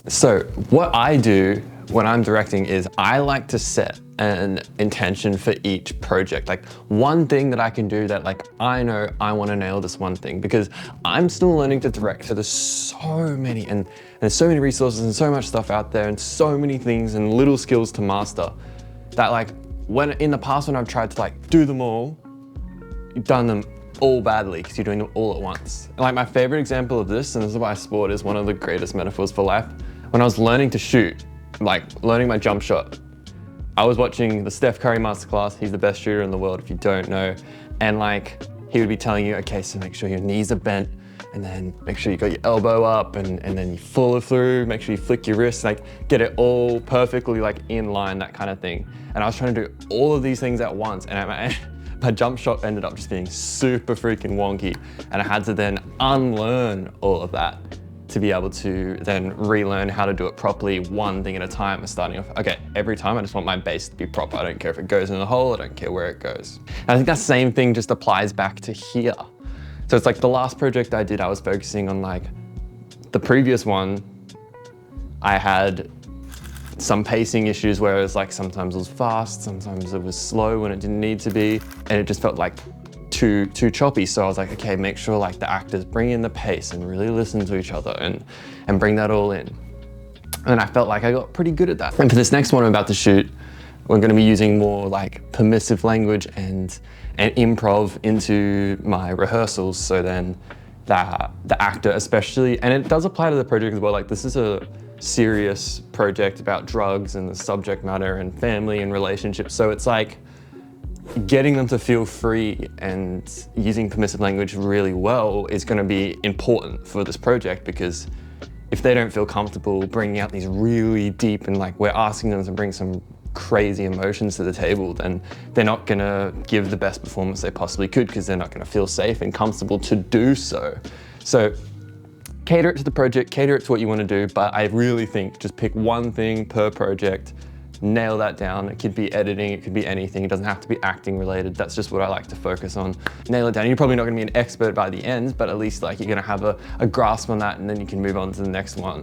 So what I do when I'm directing is I like to set an intention for each project. Like one thing that I can do that like, I know I want to nail this one thing because I'm still learning to direct. So there's so many and there's so many resources and so much stuff out there and so many things and little skills to master that like when in the past when I've tried to like do them all, you've done them all badly because you're doing them all at once. And like my favorite example of this, and this is why sport is one of the greatest metaphors for life. When I was learning to shoot, like learning my jump shot, I was watching the Steph Curry masterclass. He's the best shooter in the world if you don't know. And like, he would be telling you, okay, so make sure your knees are bent and then make sure you got your elbow up and then you follow through, make sure you flick your wrist, like get it all perfectly like in line, that kind of thing. And I was trying to do all of these things at once and my jump shot ended up just being super freaking wonky. And I had to then unlearn all of that to be able to then relearn how to do it properly, one thing at a time, and starting off, okay, every time I just want my base to be proper. I don't care if it goes in the hole, I don't care where it goes. And I think that same thing just applies back to here. So it's like the last project I did, I was focusing on like, the previous one, I had some pacing issues where it was like, sometimes it was fast, sometimes it was slow when it didn't need to be, and it just felt like too choppy. So I was like, okay, make sure like the actors bring in the pace and really listen to each other and bring that all in. And I felt like I got pretty good at that. And for this next one I'm about to shoot, we're gonna be using more like permissive language and improv into my rehearsals. So then the actor especially, and it does apply to the project as well, like this is a serious project about drugs and the subject matter and family and relationships. So it's like, getting them to feel free and using permissive language really well is going to be important for this project, because if they don't feel comfortable bringing out these really deep and like we're asking them to bring some crazy emotions to the table, then they're not going to give the best performance they possibly could because they're not going to feel safe and comfortable to do so. So cater it to the project, cater it to what you want to do, but I really think just pick one thing per project, nail that down. It could be editing, it could be anything. It doesn't have to be acting related. That's just what I like to focus on. Nail it down. You're probably not gonna be an expert by the end, but at least like you're gonna have a grasp on that and then you can move on to the next one.